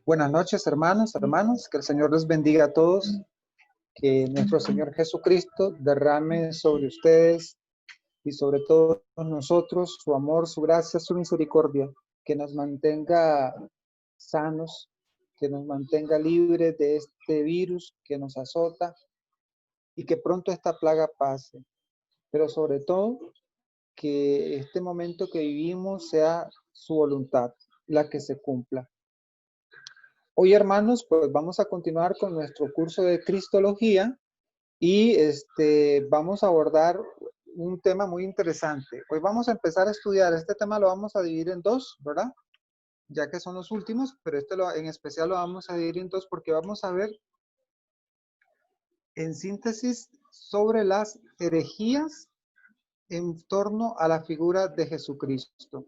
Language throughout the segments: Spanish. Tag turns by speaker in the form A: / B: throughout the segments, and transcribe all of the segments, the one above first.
A: Buenas noches, hermanos, hermanas. Que el Señor les bendiga a todos. Que nuestro Señor Jesucristo derrame sobre ustedes y sobre todos nosotros su amor, su gracia, su misericordia. Que nos mantenga sanos, que nos mantenga libres de este virus que nos azota y que pronto esta plaga pase. Pero sobre todo, que este momento que vivimos sea su voluntad la que se cumpla. Hoy, hermanos, pues vamos a continuar con nuestro curso de Cristología y vamos a abordar un tema muy interesante. Hoy vamos a empezar a estudiar, este tema lo vamos a dividir en dos, ¿verdad? Ya que son los últimos, pero en especial lo vamos a dividir en dos porque vamos a ver en síntesis sobre las herejías en torno a la figura de Jesucristo.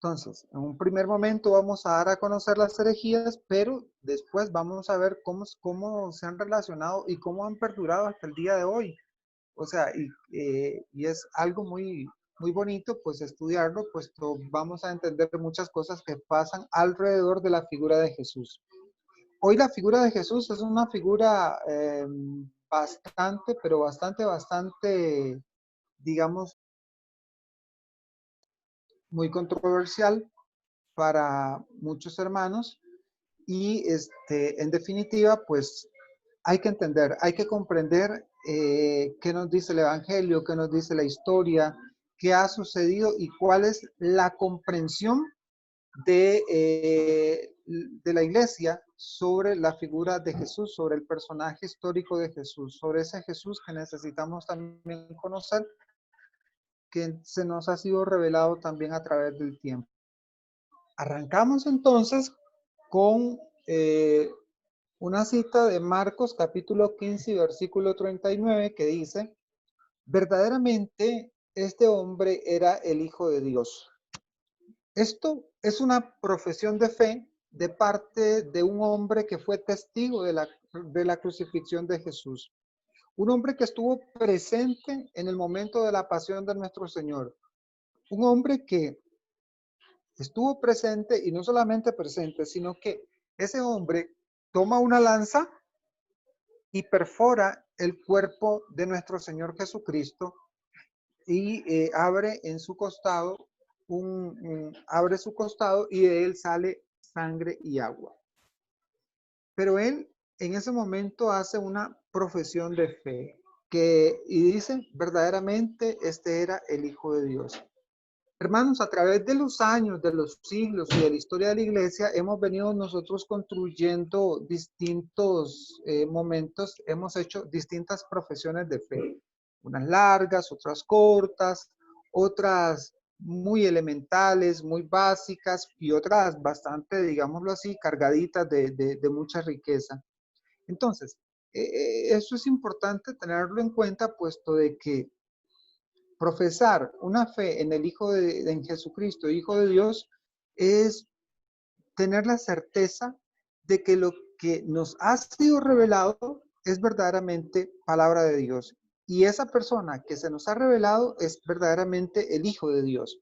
A: Entonces, en un primer momento vamos a dar a conocer las herejías, pero después vamos a ver cómo se han relacionado y cómo han perdurado hasta el día de hoy. O sea, y es algo muy, muy bonito, pues estudiarlo, pues vamos a entender muchas cosas que pasan alrededor de la figura de Jesús. Hoy la figura de Jesús es una figura pero bastante, digamos, muy controversial para muchos hermanos y en definitiva pues hay que entender, hay que comprender qué nos dice el Evangelio, qué nos dice la historia, qué ha sucedido y cuál es la comprensión de la iglesia sobre la figura de Jesús, sobre el personaje histórico de Jesús, sobre ese Jesús que necesitamos también conocer, que se nos ha sido revelado también a través del tiempo. Arrancamos entonces con una cita de Marcos capítulo 15 versículo 39 que dice: verdaderamente este hombre era el Hijo de Dios. Esto es una profesión de fe de parte de un hombre que fue testigo de la crucifixión de Jesús. Un hombre que estuvo presente en el momento de la pasión de nuestro Señor. Un hombre que estuvo presente y no solamente presente, sino que ese hombre toma una lanza y perfora el cuerpo de nuestro Señor Jesucristo y abre en su costado, abre su costado y de él sale sangre y agua. Pero él en ese momento hace una profesión de fe y dice, verdaderamente este era el Hijo de Dios. Hermanos, a través de los años, de los siglos y de la historia de la iglesia, hemos venido nosotros construyendo distintos momentos, hemos hecho distintas profesiones de fe, unas largas, otras cortas, otras muy elementales, muy básicas y otras bastante, digámoslo así, cargaditas de mucha riqueza. Entonces, eso es importante tenerlo en cuenta, puesto de que profesar una fe en el en Jesucristo, Hijo de Dios, es tener la certeza de que lo que nos ha sido revelado es verdaderamente palabra de Dios. Y esa persona que se nos ha revelado es verdaderamente el Hijo de Dios.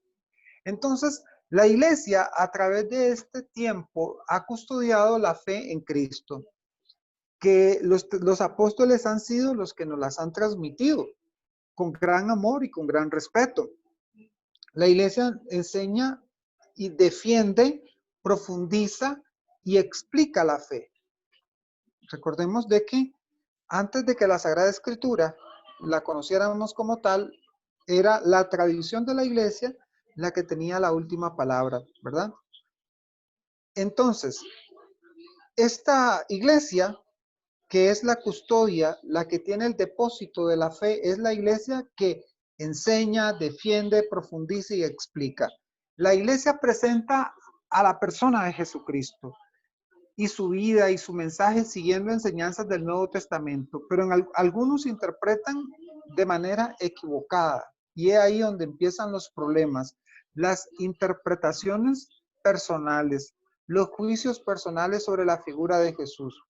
A: Entonces, la iglesia a través de este tiempo ha custodiado la fe en Cristo, que los apóstoles han sido los que nos las han transmitido con gran amor y con gran respeto. La iglesia enseña y defiende, profundiza y explica la fe. Recordemos de que antes de que la Sagrada Escritura la conociéramos como tal, era la tradición de la iglesia la que tenía la última palabra, ¿verdad? Entonces, esta iglesia, que es la custodia, la que tiene el depósito de la fe, es la iglesia que enseña, defiende, profundiza y explica. La iglesia presenta a la persona de Jesucristo y su vida y su mensaje siguiendo enseñanzas del Nuevo Testamento, pero algunos interpretan de manera equivocada y es ahí donde empiezan los problemas, las interpretaciones personales, los juicios personales sobre la figura de Jesús.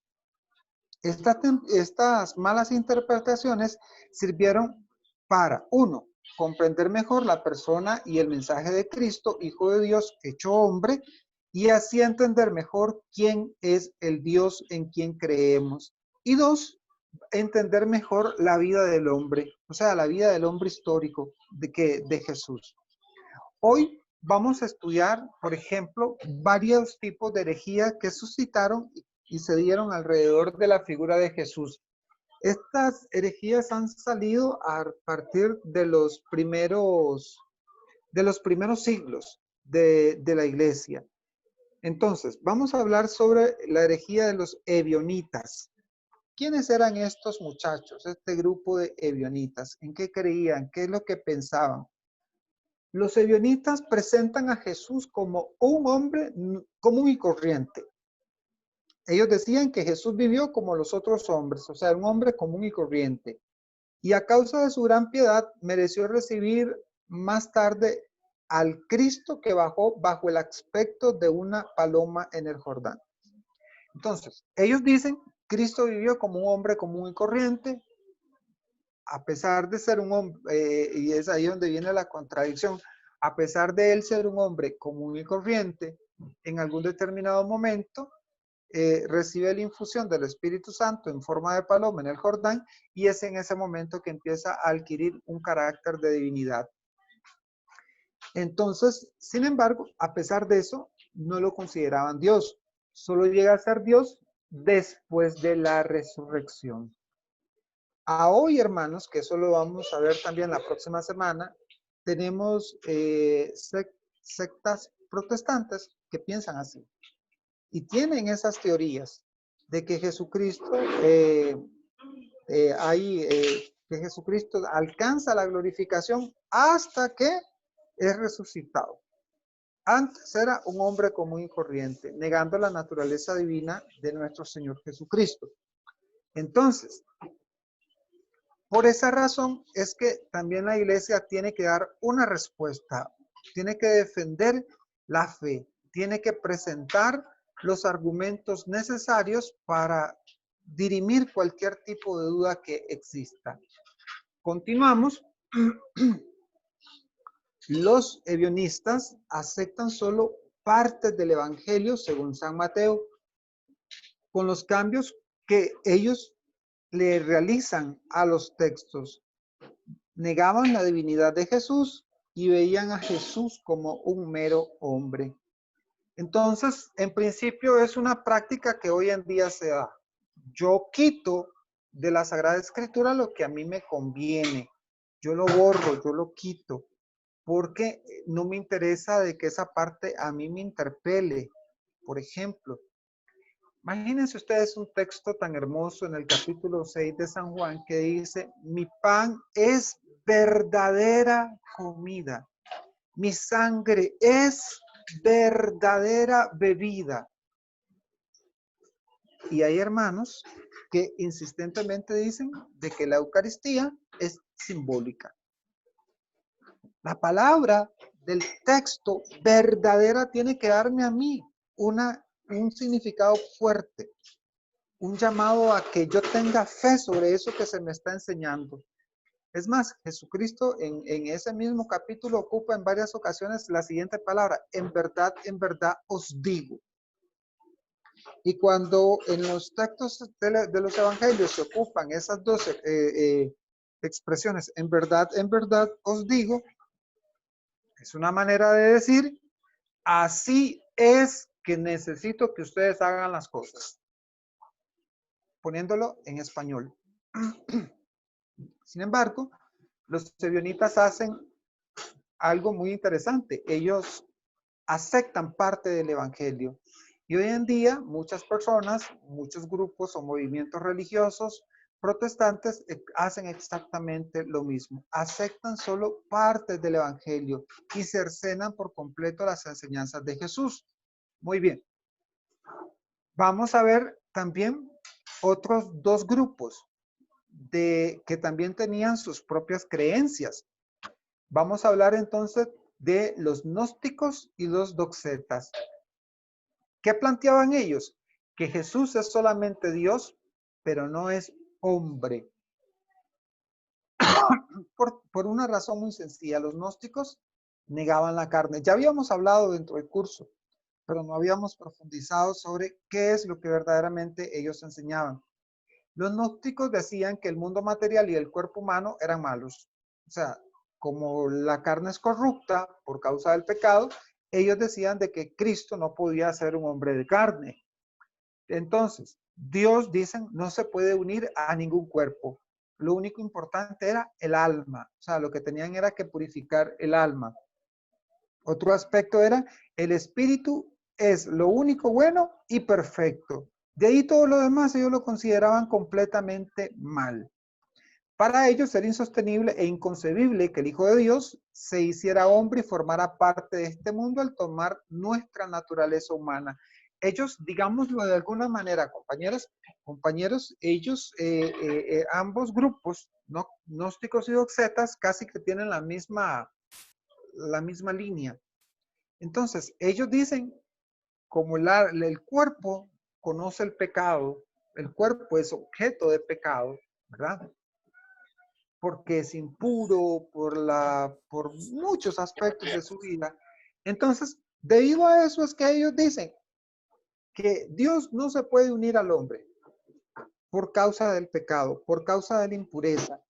A: Estas malas interpretaciones sirvieron para, uno, comprender mejor la persona y el mensaje de Cristo, Hijo de Dios, hecho hombre, y así entender mejor quién es el Dios en quien creemos. Y dos, entender mejor la vida del hombre, o sea, la vida del hombre histórico de Jesús. Hoy vamos a estudiar, por ejemplo, varios tipos de herejía que suscitaron y se dieron alrededor de la figura de Jesús. Estas herejías han salido a partir de los primeros siglos de la iglesia. Entonces, vamos a hablar sobre la herejía de los ebionitas. ¿Quiénes eran estos muchachos, este grupo de ebionitas? ¿En qué creían? ¿Qué es lo que pensaban? Los ebionitas presentan a Jesús como un hombre común y corriente. Ellos decían que Jesús vivió como los otros hombres, o sea, un hombre común y corriente. Y a causa de su gran piedad, mereció recibir más tarde al Cristo que bajó bajo el aspecto de una paloma en el Jordán. Entonces, ellos dicen, Cristo vivió como un hombre común y corriente, a pesar de ser un hombre, y es ahí donde viene la contradicción, a pesar de él ser un hombre común y corriente, en algún determinado momento recibe la infusión del Espíritu Santo en forma de paloma en el Jordán, y es en ese momento que empieza a adquirir un carácter de divinidad. Entonces, sin embargo, a pesar de eso, no lo consideraban Dios. Solo llega a ser Dios después de la resurrección. A hoy, hermanos, que eso lo vamos a ver también la próxima semana, tenemos sectas protestantes que piensan así y tienen esas teorías de que Jesucristo que Jesucristo alcanza la glorificación hasta que es resucitado. Antes era un hombre común y corriente, negando la naturaleza divina de nuestro Señor Jesucristo. Entonces, por esa razón es que también la iglesia tiene que dar una respuesta, tiene que defender la fe, tiene que presentar los argumentos necesarios para dirimir cualquier tipo de duda que exista. Continuamos. Los ebionistas aceptan solo partes del Evangelio según San Mateo, con los cambios que ellos le realizan a los textos. Negaban la divinidad de Jesús y veían a Jesús como un mero hombre. Entonces, en principio es una práctica que hoy en día se da. Yo quito de la Sagrada Escritura lo que a mí me conviene. Yo lo borro, yo lo quito, porque no me interesa de que esa parte a mí me interpele. Por ejemplo, imagínense ustedes un texto tan hermoso en el capítulo 6 de San Juan que dice, mi pan es verdadera comida, mi sangre es verdadera bebida. Y hay hermanos que insistentemente dicen de que la Eucaristía es simbólica. La palabra del texto verdadera tiene que darme a mí un significado fuerte, un llamado a que yo tenga fe sobre eso que se me está enseñando. Es más, Jesucristo en ese mismo capítulo ocupa en varias ocasiones la siguiente palabra, en verdad os digo. Y cuando en los textos de los evangelios se ocupan esas dos expresiones, en verdad os digo, es una manera de decir, así es que necesito que ustedes hagan las cosas. Poniéndolo en español. Sin embargo, los ebionitas hacen algo muy interesante. Ellos aceptan parte del evangelio. Y hoy en día muchas personas, muchos grupos o movimientos religiosos protestantes hacen exactamente lo mismo. Aceptan solo parte del evangelio y cercenan por completo las enseñanzas de Jesús. Muy bien. Vamos a ver también otros dos grupos que también tenían sus propias creencias. Vamos a hablar entonces de los gnósticos y los doxetas. ¿Qué planteaban ellos? Que Jesús es solamente Dios, pero no es hombre. Por una razón muy sencilla, los gnósticos negaban la carne. Ya habíamos hablado dentro del curso pero no habíamos profundizado sobre qué es lo que verdaderamente ellos enseñaban. Los gnósticos decían que el mundo material y el cuerpo humano eran malos. O sea, como la carne es corrupta por causa del pecado, ellos decían de que Cristo no podía ser un hombre de carne. Entonces, Dios, dicen, no se puede unir a ningún cuerpo. Lo único importante era el alma. O sea, lo que tenían era que purificar el alma. Otro aspecto era el espíritu es lo único bueno y perfecto. De ahí todo lo demás ellos lo consideraban completamente mal. Para ellos era insostenible e inconcebible que el Hijo de Dios se hiciera hombre y formara parte de este mundo al tomar nuestra naturaleza humana. Ellos, digámoslo de alguna manera, compañeros, ellos, ambos grupos, ¿no? Gnósticos y doxetas, casi que tienen la misma línea. Entonces, ellos dicen, como el cuerpo conoce el pecado, el cuerpo es objeto de pecado, ¿verdad? Porque es impuro, por muchos aspectos de su vida. Entonces, debido a eso es que ellos dicen que Dios no se puede unir al hombre por causa del pecado, por causa de la impureza,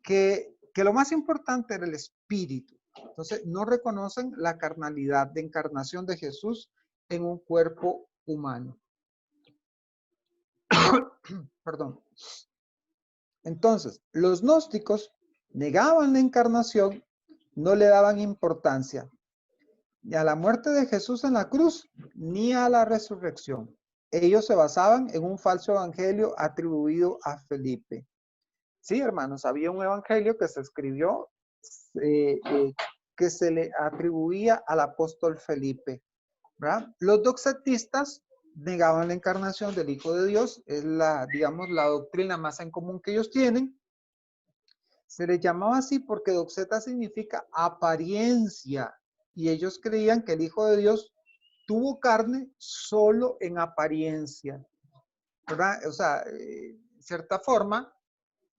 A: que lo más importante era el espíritu. Entonces, no reconocen la carnalidad de encarnación de Jesús en un cuerpo humano. Perdón. Entonces, los gnósticos negaban la encarnación, no le daban importancia ni a la muerte de Jesús en la cruz, ni a la resurrección. Ellos se basaban en un falso evangelio atribuido a Felipe. Sí, hermanos, había un evangelio que se escribió que se le atribuía al apóstol Felipe, ¿verdad? Los doxetistas negaban la encarnación del Hijo de Dios, es digamos, la doctrina más en común que ellos tienen. Se le llamaba así porque doxeta significa apariencia, y ellos creían que el Hijo de Dios tuvo carne solo en apariencia, ¿verdad? O sea, en cierta forma,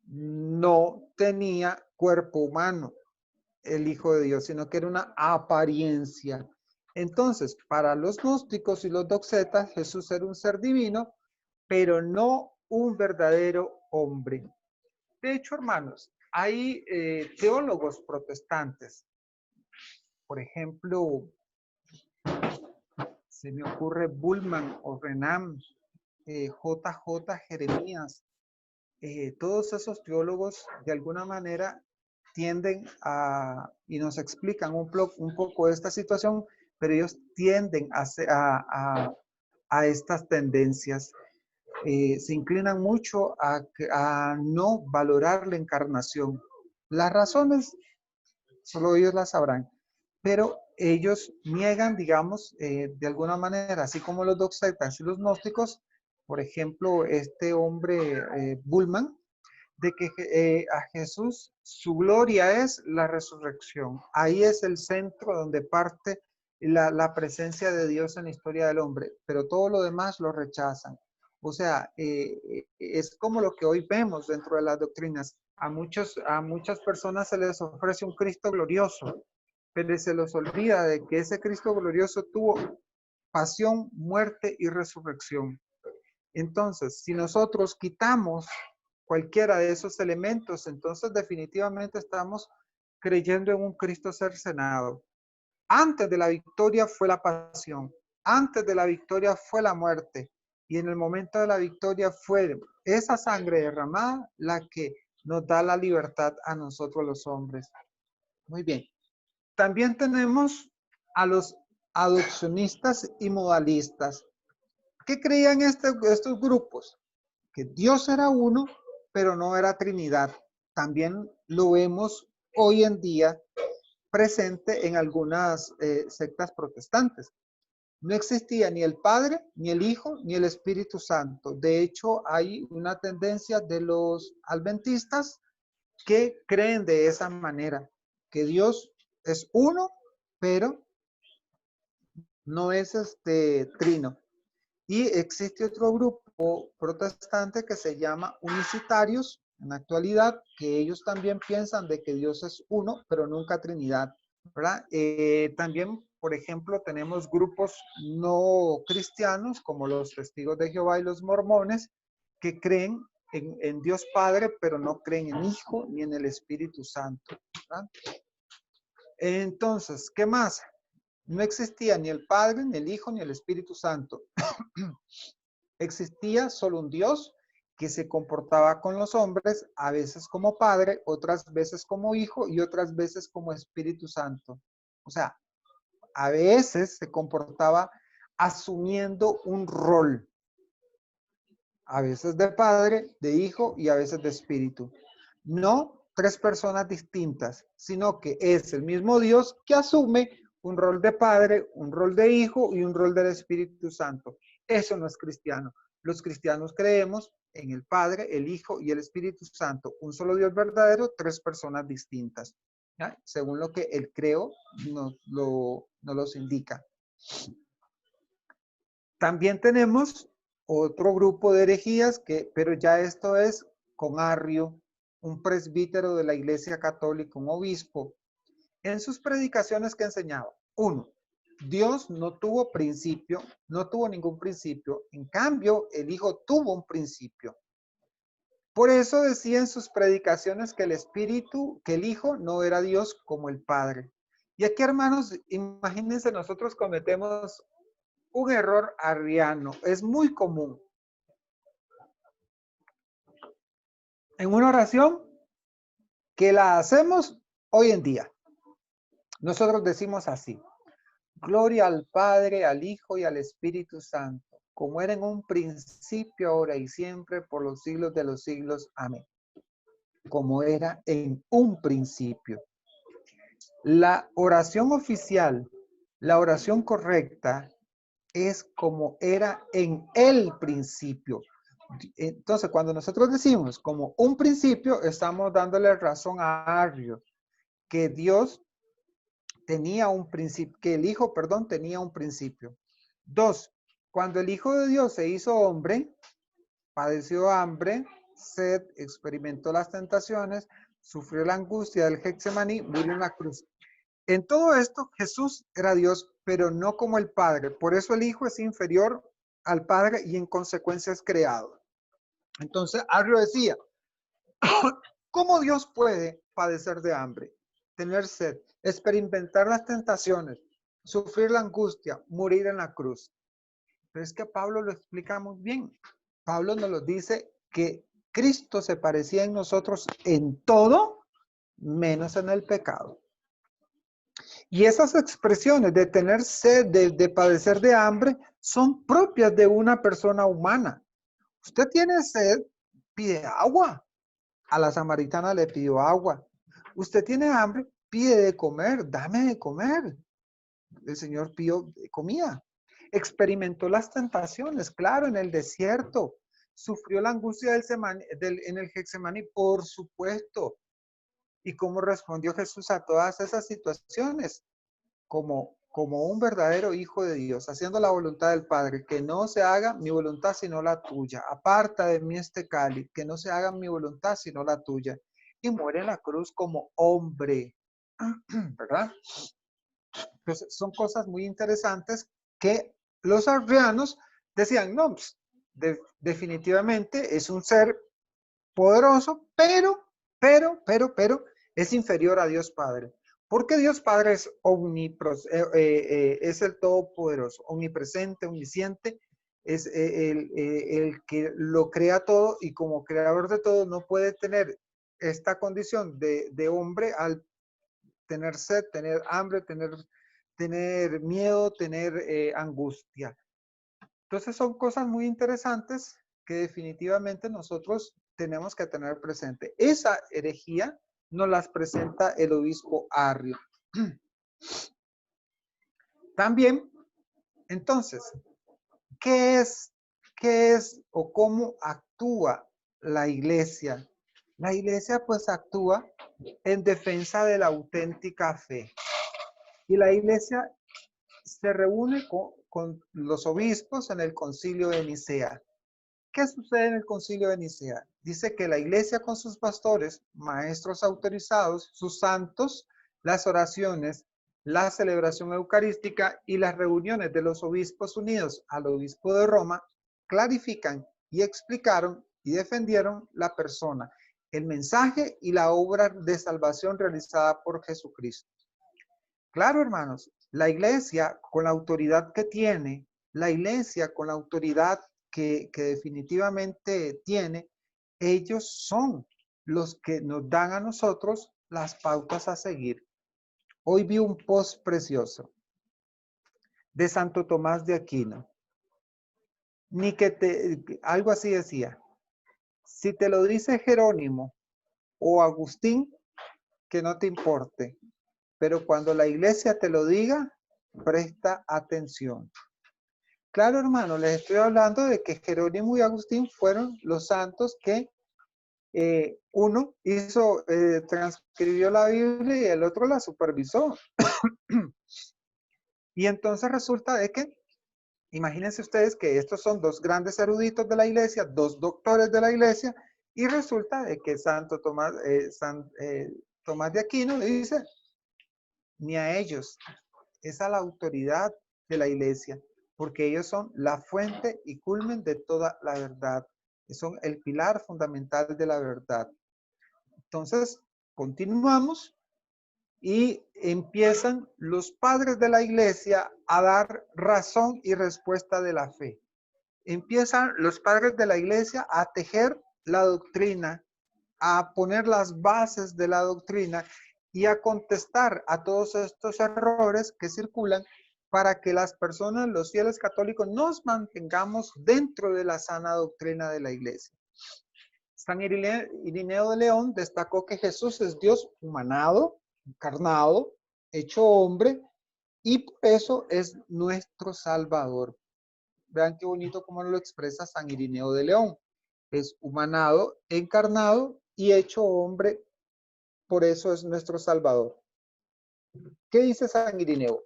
A: no tenía cuerpo humano el Hijo de Dios, sino que era una apariencia. Entonces, para los gnósticos y los doxetas, Jesús era un ser divino, pero no un verdadero hombre. De hecho, hermanos, hay teólogos protestantes. Por ejemplo, se me ocurre Bullman o Renan, JJ Jeremías. Todos esos teólogos, de alguna manera, tienden y nos explican un poco esta situación, pero ellos tienden a estas tendencias. Se inclinan mucho a no valorar la encarnación. Las razones, solo ellos las sabrán, pero ellos niegan, digamos, de alguna manera, así como los doxetas y los gnósticos, por ejemplo, este hombre Bullman, de que a Jesús su gloria es la resurrección. Ahí es el centro donde parte la presencia de Dios en la historia del hombre, pero todo lo demás lo rechazan. O sea, es como lo que hoy vemos dentro de las doctrinas. A muchas personas se les ofrece un Cristo glorioso, pero se les olvida de que ese Cristo glorioso tuvo pasión, muerte y resurrección. Entonces, si nosotros quitamos cualquiera de esos elementos, entonces definitivamente estamos creyendo en un Cristo cercenado. Antes de la victoria fue la pasión, antes de la victoria fue la muerte, y en el momento de la victoria fue esa sangre derramada la que nos da la libertad a nosotros los hombres. Muy bien. También tenemos a los adopcionistas y modalistas. ¿Qué creían estos grupos? Que Dios era uno, pero no era Trinidad. También lo vemos hoy en día presente en algunas sectas protestantes. No existía ni el Padre, ni el Hijo, ni el Espíritu Santo. De hecho, hay una tendencia de los adventistas que creen de esa manera, que Dios es uno, pero no es trino. Y existe otro grupo protestante que se llama unicitarios en la actualidad, que ellos también piensan de que Dios es uno, pero nunca Trinidad, ¿verdad? También por ejemplo, tenemos grupos no cristianos como los Testigos de Jehová y los Mormones que creen en Dios Padre, pero no creen en Hijo ni en el Espíritu Santo, ¿verdad? Entonces, ¿qué más? No existía ni el Padre, ni el Hijo, ni el Espíritu Santo. Existía solo un Dios que se comportaba con los hombres, a veces como Padre, otras veces como Hijo y otras veces como Espíritu Santo. O sea, a veces se comportaba asumiendo un rol, a veces de Padre, de Hijo y a veces de Espíritu. No tres personas distintas, sino que es el mismo Dios que asume un rol de Padre, un rol de Hijo y un rol del Espíritu Santo. Eso no es cristiano. Los cristianos creemos en el Padre, el Hijo y el Espíritu Santo. Un solo Dios verdadero, tres personas distintas, ¿ya? Según lo que el creo nos los indica. También tenemos otro grupo de herejías, pero ya esto es con Arrio, un presbítero de la Iglesia Católica, un obispo. En sus predicaciones que enseñaba, uno, Dios no tuvo principio, no tuvo ningún principio. En cambio, el Hijo tuvo un principio. Por eso decía en sus predicaciones que el Espíritu, que el Hijo no era Dios como el Padre. Y aquí, hermanos, imagínense, nosotros cometemos un error arriano. Es muy común. En una oración que la hacemos hoy en día. Nosotros decimos así: gloria al Padre, al Hijo y al Espíritu Santo, como era en un principio, ahora y siempre, por los siglos de los siglos. Amén. Como era en un principio. La oración oficial, la oración correcta, es como era en el principio. Entonces, cuando nosotros decimos como un principio, estamos dándole razón a Arrio, que Dios tenía un principio, que el Hijo, perdón, tenía un principio. Dos, cuando el Hijo de Dios se hizo hombre, padeció hambre, sed, experimentó las tentaciones, sufrió la angustia del Getsemaní, murió en la cruz. En todo esto, Jesús era Dios, pero no como el Padre. Por eso el Hijo es inferior al Padre y en consecuencia es creado. Entonces, Arrio decía, ¿cómo Dios puede padecer de hambre, tener sed, experimentar las tentaciones, sufrir la angustia, morir en la cruz? Pero es que Pablo lo explica muy bien. Pablo nos lo dice que Cristo se parecía en nosotros en todo, menos en el pecado. Y esas expresiones de tener sed, de padecer de hambre, son propias de una persona humana. Usted tiene sed, pide agua. A la samaritana le pidió agua. Usted tiene hambre, pide de comer, dame de comer. El Señor pidió comida. Experimentó las tentaciones, claro, en el desierto. Sufrió la angustia en el Getsemaní, por supuesto. ¿Y cómo respondió Jesús a todas esas situaciones? Como un verdadero hijo de Dios, haciendo la voluntad del Padre, que no se haga mi voluntad sino la tuya. Aparta de mí este cáliz, que no se haga mi voluntad sino la tuya. Y muere en la cruz como hombre, ¿verdad? Entonces, son cosas muy interesantes que los arrianos decían, no, pues, definitivamente es un ser poderoso, pero es inferior a Dios Padre. Porque Dios Padre es es el Todopoderoso, omnipresente, omnisciente, es el que lo crea todo y como creador de todo no puede tener esta condición de hombre al tener sed, tener hambre, tener miedo, tener angustia. Entonces son cosas muy interesantes que definitivamente nosotros tenemos que tener presente. Esa herejía nos las presenta el obispo Arrio. También, entonces, ¿qué es o cómo actúa la iglesia? La iglesia pues actúa en defensa de la auténtica fe. Y la iglesia se reúne con los obispos en el concilio de Nicea. ¿Qué sucede en el concilio de Nicea? Dice que la iglesia con sus pastores, maestros autorizados, sus santos, las oraciones, la celebración eucarística y las reuniones de los obispos unidos al obispo de Roma clarifican y explicaron y defendieron la persona, el mensaje y la obra de salvación realizada por Jesucristo. Claro, hermanos, la iglesia con la autoridad que tiene, la iglesia con la autoridad que definitivamente tiene, ellos son los que nos dan a nosotros las pautas a seguir. Hoy vi un post precioso de Santo Tomás de Aquino. Algo así decía, si te lo dice Jerónimo o Agustín, que no te importe, pero cuando la iglesia te lo diga, presta atención. Claro, hermano, les estoy hablando de que Jerónimo y Agustín fueron los santos que uno transcribió la Biblia y el otro la supervisó. Y entonces resulta de que, imagínense ustedes que estos son dos grandes eruditos de la iglesia, dos doctores de la iglesia, y resulta de que Santo Tomás, Tomás de Aquino le dice, ni a ellos, es a la autoridad de la iglesia, porque ellos son la fuente y culmen de toda la verdad, son el pilar fundamental de la verdad. Entonces, continuamos y empiezan los padres de la iglesia a dar razón y respuesta de la fe. Empiezan los padres de la iglesia a tejer la doctrina, a poner las bases de la doctrina y a contestar a todos estos errores que circulan para que las personas, los fieles católicos, nos mantengamos dentro de la sana doctrina de la iglesia. San Irineo de León destacó que Jesús es Dios humanado, encarnado, hecho hombre, y por eso es nuestro Salvador. Vean qué bonito cómo lo expresa San Irineo de León. Es humanado, encarnado y hecho hombre, por eso es nuestro Salvador. ¿Qué dice San Irineo?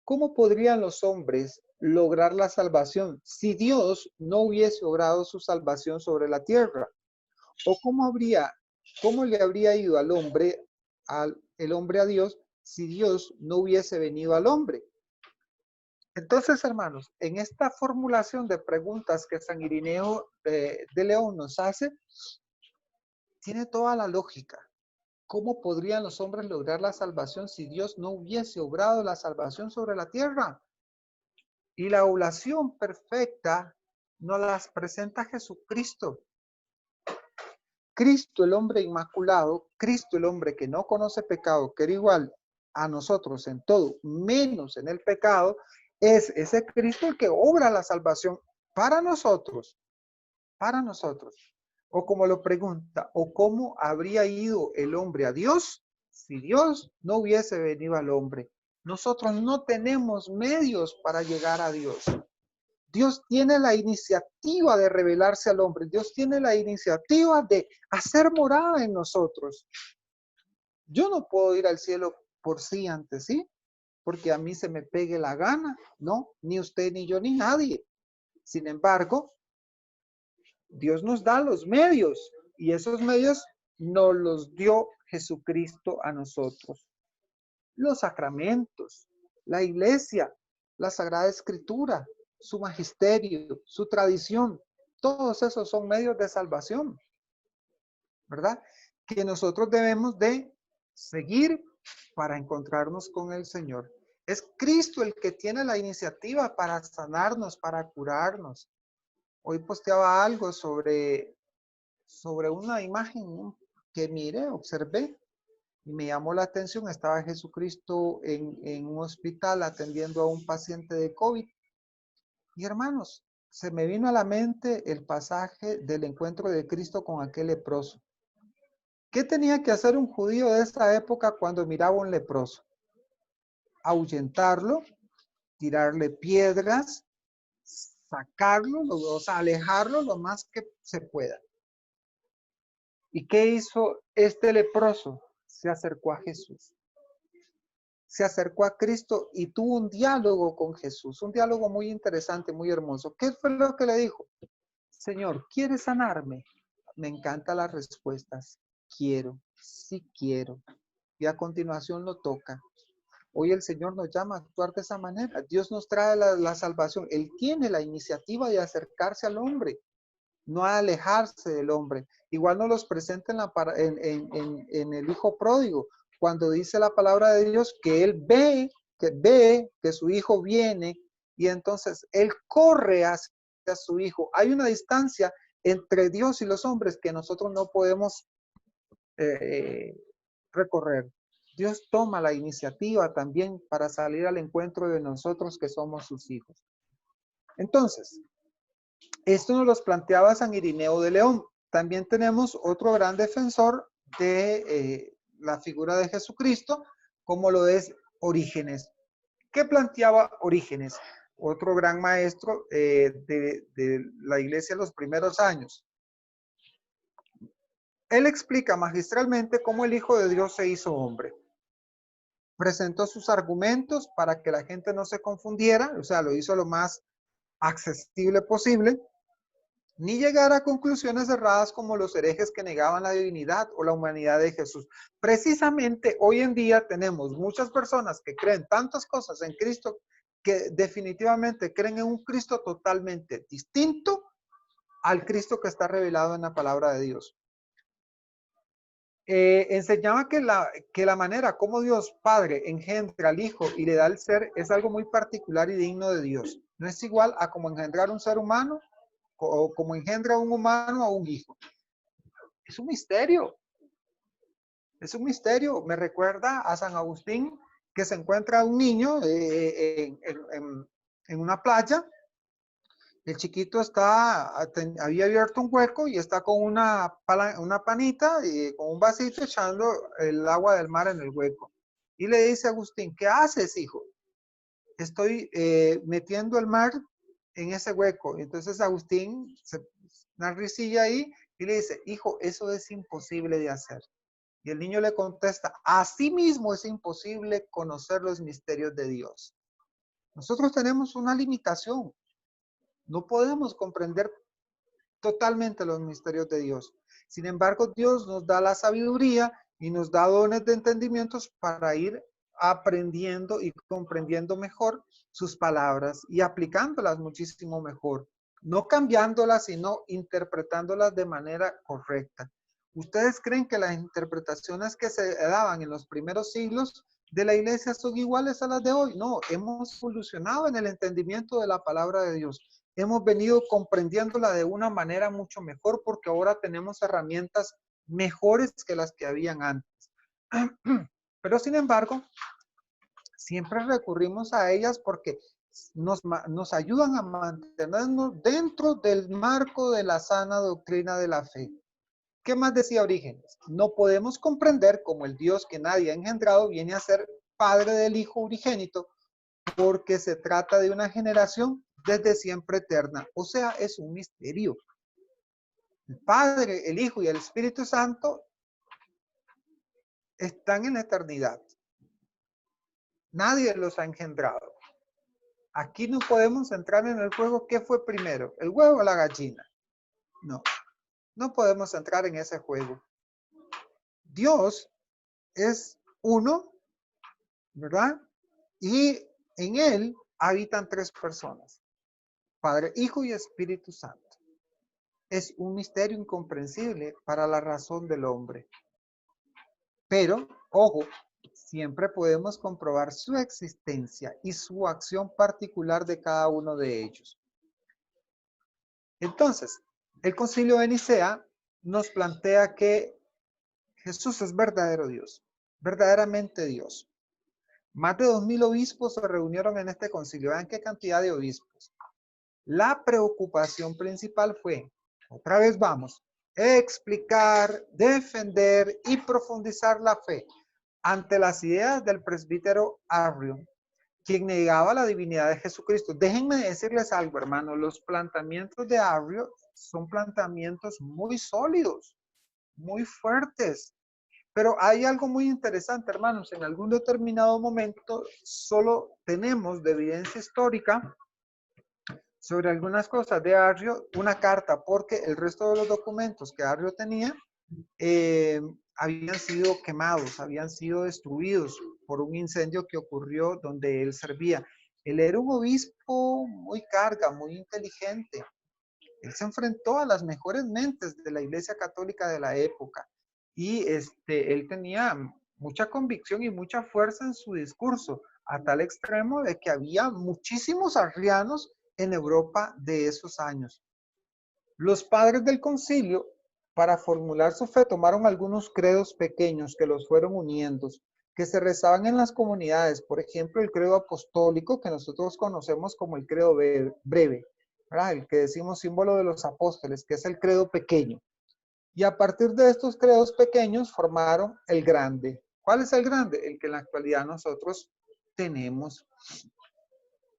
A: ¿Cómo podrían los hombres lograr la salvación si Dios no hubiese obrado su salvación sobre la tierra? ¿O cómo le habría ido el hombre a Dios si Dios no hubiese venido al hombre? Entonces, hermanos, en esta formulación de preguntas que San Irineo de León nos hace, tiene toda la lógica. ¿Cómo podrían los hombres lograr la salvación si Dios no hubiese obrado la salvación sobre la tierra? Y la oblación perfecta nos las presenta Jesucristo. Cristo, el hombre inmaculado, Cristo, el hombre que no conoce pecado, que era igual a nosotros en todo, menos en el pecado, es ese Cristo el que obra la salvación para nosotros, para nosotros. O como lo pregunta, ¿o cómo habría ido el hombre a Dios si Dios no hubiese venido al hombre? Nosotros no tenemos medios para llegar a Dios. Dios tiene la iniciativa de revelarse al hombre. Dios tiene la iniciativa de hacer morada en nosotros. Yo no puedo ir al cielo por sí antes, ¿sí? Porque a mí se me pegue la gana, ¿no? Ni usted, ni yo, ni nadie. Sin embargo, Dios nos da los medios y esos medios nos los dio Jesucristo a nosotros. Los sacramentos, la iglesia, la Sagrada Escritura, su magisterio, su tradición, todos esos son medios de salvación, ¿verdad? Que nosotros debemos de seguir para encontrarnos con el Señor. Es Cristo el que tiene la iniciativa para sanarnos, para curarnos. Hoy posteaba algo sobre una imagen que miré, observé, y me llamó la atención. Estaba Jesucristo en un hospital atendiendo a un paciente de COVID. Y hermanos, se me vino a la mente el pasaje del encuentro de Cristo con aquel leproso. ¿Qué tenía que hacer un judío de esa época cuando miraba a un leproso? Ahuyentarlo, tirarle piedras, sacarlo, o sea, alejarlo lo más que se pueda. ¿Y qué hizo este leproso? Se acercó a Jesús. Se acercó a Cristo y tuvo un diálogo con Jesús, un diálogo muy interesante, muy hermoso. ¿Qué fue lo que le dijo? Señor, ¿quieres sanarme? Me encantan las respuestas. Quiero, sí quiero. Y a continuación lo toca. Hoy el Señor nos llama a actuar de esa manera. Dios nos trae la salvación. Él tiene la iniciativa de acercarse al hombre, no a alejarse del hombre. Igual nos los presenta en el Hijo Pródigo, cuando dice la palabra de Dios que él ve que su hijo viene y entonces él corre hacia su hijo. Hay una distancia entre Dios y los hombres que nosotros no podemos recorrer. Dios toma la iniciativa también para salir al encuentro de nosotros que somos sus hijos. Entonces, esto nos los planteaba San Irineo de León. También tenemos otro gran defensor de la figura de Jesucristo, como lo es Orígenes. ¿Qué planteaba Orígenes? Otro gran maestro de la iglesia en los primeros años. Él explica magistralmente cómo el Hijo de Dios se hizo hombre. Presentó sus argumentos para que la gente no se confundiera, o sea, lo hizo lo más accesible posible, ni llegar a conclusiones erradas como los herejes que negaban la divinidad o la humanidad de Jesús. Precisamente hoy en día tenemos muchas personas que creen tantas cosas en Cristo que definitivamente creen en un Cristo totalmente distinto al Cristo que está revelado en la palabra de Dios. Enseñaba que la manera como Dios Padre engendra al Hijo y le da el ser es algo muy particular y digno de Dios. No es igual a como engendrar un ser humano o como engendra un humano a un hijo. Es un misterio. Es un misterio. Me recuerda a San Agustín que se encuentra un niño en una playa. El chiquito había abierto un hueco y está con una panita y con un vasito echando el agua del mar en el hueco. Y le dice a Agustín, ¿qué haces, hijo? Estoy metiendo el mar en ese hueco. Entonces Agustín, una risilla ahí, y le dice, hijo, eso es imposible de hacer. Y el niño le contesta, así mismo es imposible conocer los misterios de Dios. Nosotros tenemos una limitación. No podemos comprender totalmente los misterios de Dios. Sin embargo, Dios nos da la sabiduría y nos da dones de entendimientos para ir aprendiendo y comprendiendo mejor sus palabras y aplicándolas muchísimo mejor. No cambiándolas, sino interpretándolas de manera correcta. ¿Ustedes creen que las interpretaciones que se daban en los primeros siglos de la iglesia son iguales a las de hoy? No, hemos evolucionado en el entendimiento de la palabra de Dios. Hemos venido comprendiéndola de una manera mucho mejor porque ahora tenemos herramientas mejores que las que habían antes. Pero sin embargo, siempre recurrimos a ellas porque nos ayudan a mantenernos dentro del marco de la sana doctrina de la fe. ¿Qué más decía Orígenes? No podemos comprender cómo el Dios que nadie ha engendrado viene a ser padre del Hijo unigénito porque se trata de una generación desde siempre eterna. O sea, es un misterio. El Padre, el Hijo y el Espíritu Santo están en la eternidad. Nadie los ha engendrado. Aquí no podemos entrar en el juego. ¿Qué fue primero? ¿El huevo o la gallina? No, no podemos entrar en ese juego. Dios es uno, ¿verdad? Y en él habitan tres personas. Padre, Hijo y Espíritu Santo. Es un misterio incomprensible para la razón del hombre. Pero, ojo, siempre podemos comprobar su existencia y su acción particular de cada uno de ellos. Entonces, el Concilio de Nicea nos plantea que Jesús es verdadero Dios, verdaderamente Dios. Más de 2000 obispos se reunieron en este concilio. Vean qué cantidad de obispos. La preocupación principal fue, otra vez vamos, explicar, defender y profundizar la fe ante las ideas del presbítero Arrio, quien negaba la divinidad de Jesucristo. Déjenme decirles algo, hermanos, los planteamientos de Arrio son planteamientos muy sólidos, muy fuertes. Pero hay algo muy interesante, hermanos. En algún determinado momento solo tenemos de evidencia histórica sobre algunas cosas de Arrio una carta, porque el resto de los documentos que Arrio tenía habían sido quemados, habían sido destruidos por un incendio que ocurrió donde él servía. Él era un obispo muy carga, muy inteligente. Él se enfrentó a las mejores mentes de la Iglesia Católica de la época y él tenía mucha convicción y mucha fuerza en su discurso, a tal extremo de que había muchísimos arrianos en Europa de esos años. Los padres del concilio, para formular su fe, tomaron algunos credos pequeños que los fueron uniendo, que se rezaban en las comunidades. Por ejemplo, el credo apostólico, que nosotros conocemos como el credo breve, ¿verdad? El que decimos símbolo de los apóstoles, que es el credo pequeño. Y a partir de estos credos pequeños formaron el grande. ¿Cuál es el grande? El que en la actualidad nosotros tenemos.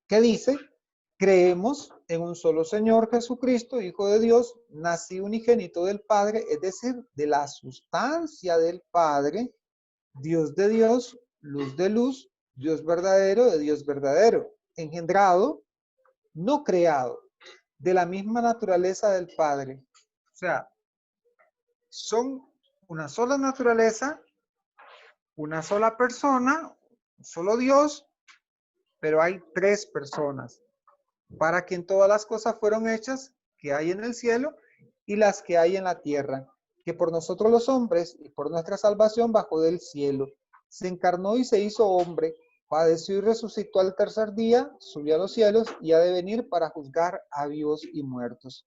A: ¿Qué dice? Creemos en un solo Señor Jesucristo, Hijo de Dios, nacido unigénito del Padre, es decir, de la sustancia del Padre, Dios de Dios, luz de luz, Dios verdadero de Dios verdadero, engendrado, no creado, de la misma naturaleza del Padre. O sea, son una sola naturaleza, una sola persona, un solo Dios, pero hay tres personas, para quien todas las cosas fueron hechas, que hay en el cielo y las que hay en la tierra, que por nosotros los hombres y por nuestra salvación bajó del cielo, se encarnó y se hizo hombre, padeció y resucitó al tercer día, subió a los cielos y ha de venir para juzgar a vivos y muertos.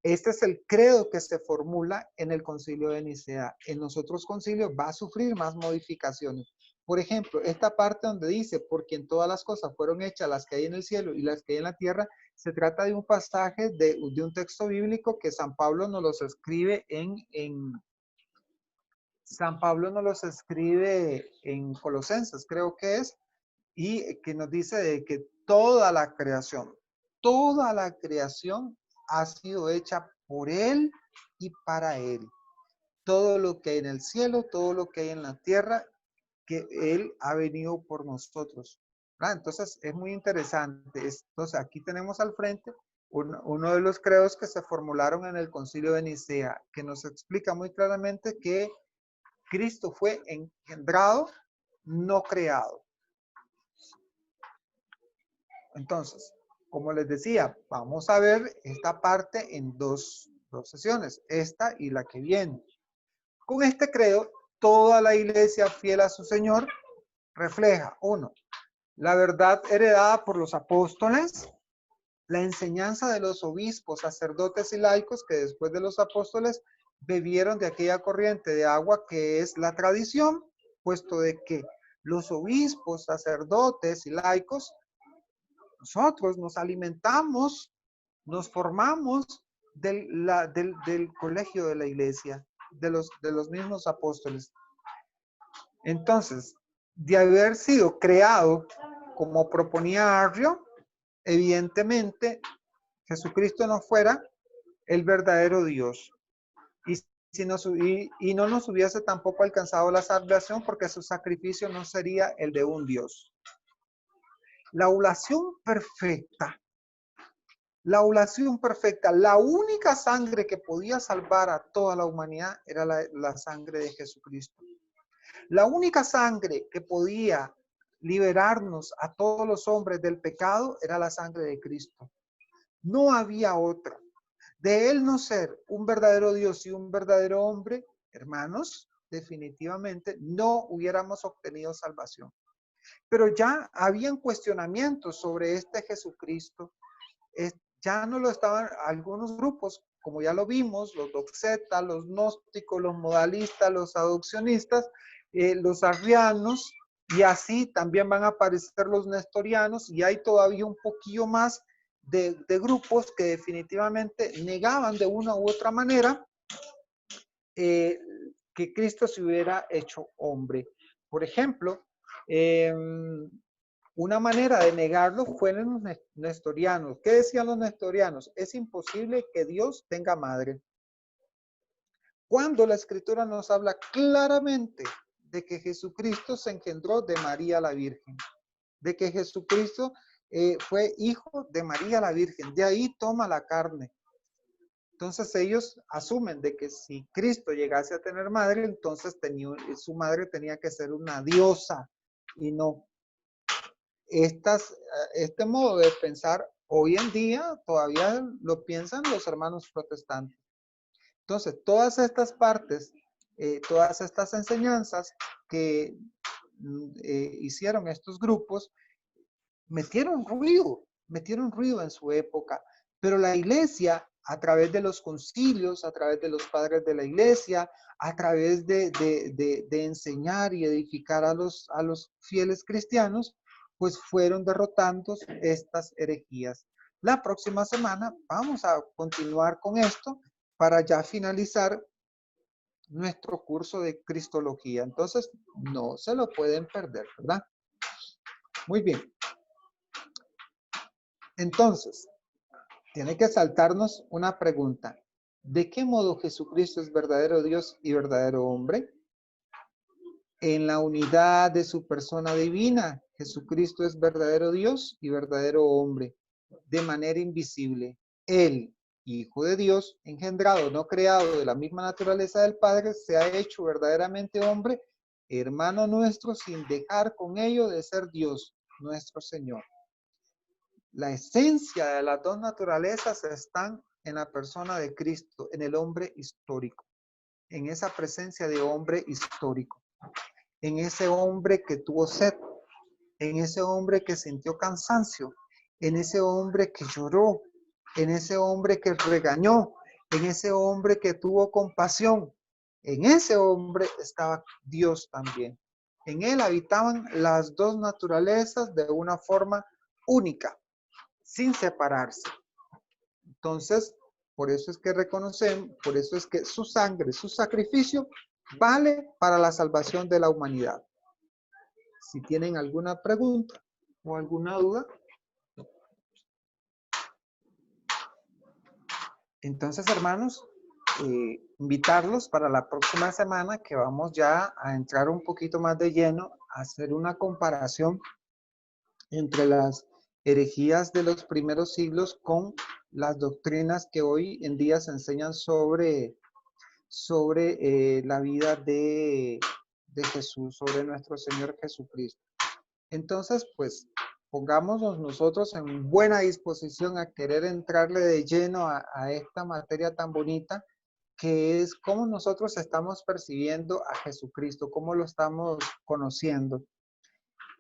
A: Este es el credo que se formula en el Concilio de Nicea. En los otros concilios va a sufrir más modificaciones. Por ejemplo, esta parte donde dice, por quien todas las cosas fueron hechas, las que hay en el cielo y las que hay en la tierra, se trata de un pasaje de un texto bíblico que San Pablo nos los escribe San Pablo nos los escribe en Colosenses, creo que es, y que nos dice de que toda la creación ha sido hecha por Él y para Él. Todo lo que hay en el cielo, todo lo que hay en la tierra, que Él ha venido por nosotros. Entonces es muy interesante. Entonces aquí tenemos al frente uno de los credos que se formularon en el Concilio de Nicea, que nos explica muy claramente que Cristo fue engendrado, no creado. Entonces, como les decía, vamos a ver esta parte en dos sesiones, esta y la que viene. Con este credo, toda la iglesia fiel a su Señor refleja, uno, la verdad heredada por los apóstoles, la enseñanza de los obispos, sacerdotes y laicos que después de los apóstoles bebieron de aquella corriente de agua que es la tradición, puesto de que los obispos, sacerdotes y laicos, nosotros nos alimentamos, nos formamos del colegio de la iglesia, de los mismos apóstoles. Entonces, de haber sido creado como proponía Arrio, evidentemente Jesucristo no fuera el verdadero Dios. Y no nos hubiese tampoco alcanzado la salvación porque su sacrificio no sería el de un Dios. La oblación perfecta, la única sangre que podía salvar a toda la humanidad era la sangre de Jesucristo. La única sangre que podía liberarnos a todos los hombres del pecado era la sangre de Cristo. No había otra. De él no ser un verdadero Dios y un verdadero hombre, hermanos, definitivamente no hubiéramos obtenido salvación. Pero ya habían cuestionamientos sobre este Jesucristo. Ya no lo estaban algunos grupos, como ya lo vimos, los doxetas, los gnósticos, los modalistas, los adopcionistas, los arrianos, y así también van a aparecer los nestorianos, y hay todavía un poquillo más de grupos que definitivamente negaban de una u otra manera que Cristo se hubiera hecho hombre. Por ejemplo, una manera de negarlo fueron los nestorianos. ¿Qué decían los nestorianos? Es imposible que Dios tenga madre. Cuando la Escritura nos habla claramente de que Jesucristo se engendró de María la Virgen, de que Jesucristo fue hijo de María la Virgen, de ahí toma la carne. Entonces ellos asumen de que si Cristo llegase a tener madre, entonces su madre tenía que ser una diosa, Y no, este modo de pensar hoy en día todavía lo piensan los hermanos protestantes. Entonces, todas estas partes, todas estas enseñanzas que hicieron estos grupos, metieron ruido en su época, pero la iglesia, a través de los concilios, a través de los padres de la iglesia, a través de enseñar y edificar a los fieles cristianos, pues fueron derrotando estas herejías. La próxima semana vamos a continuar con esto para ya finalizar nuestro curso de Cristología. Entonces, no se lo pueden perder, ¿verdad? Muy bien. Entonces, tiene que saltarnos una pregunta. ¿De qué modo Jesucristo es verdadero Dios y verdadero hombre? En la unidad de su persona divina, Jesucristo es verdadero Dios y verdadero hombre, de manera invisible. Él, Hijo de Dios, engendrado, no creado, de la misma naturaleza del Padre, se ha hecho verdaderamente hombre, hermano nuestro, sin dejar con ello de ser Dios, nuestro Señor. La esencia de las dos naturalezas están en la persona de Cristo, en el hombre histórico, en esa presencia de hombre histórico, en ese hombre que tuvo sed, en ese hombre que sintió cansancio, en ese hombre que lloró, en ese hombre que regañó, en ese hombre que tuvo compasión. En ese hombre estaba Dios también. En él habitaban las dos naturalezas de una forma única, sin separarse. Entonces, por eso es que reconocemos, por eso es que su sangre, su sacrificio, vale para la salvación de la humanidad. Si tienen alguna pregunta o alguna duda, entonces, hermanos, invitarlos para la próxima semana que vamos ya a entrar un poquito más de lleno, a hacer una comparación entre las herejías de los primeros siglos con las doctrinas que hoy en día se enseñan sobre la vida de Jesús, sobre nuestro Señor Jesucristo. Entonces, pues, pongámonos nosotros en buena disposición a querer entrarle de lleno a esta materia tan bonita, que es cómo nosotros estamos percibiendo a Jesucristo, cómo lo estamos conociendo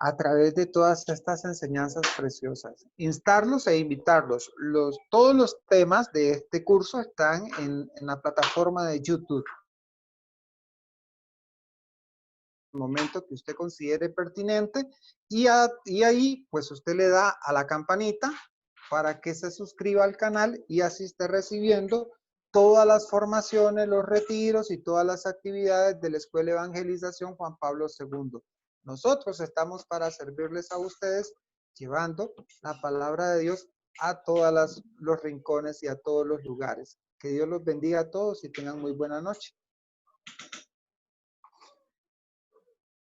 A: a través de todas estas enseñanzas preciosas. Instarlos e invitarlos. Todos los temas de este curso están en la plataforma de YouTube. El momento que usted considere pertinente y ahí pues usted le da a la campanita para que se suscriba al canal y así esté recibiendo todas las formaciones, los retiros y todas las actividades de la Escuela de Evangelización Juan Pablo II. Nosotros estamos para servirles a ustedes llevando la palabra de Dios a todos los rincones y a todos los lugares. Que Dios los bendiga a todos y tengan muy buena noche.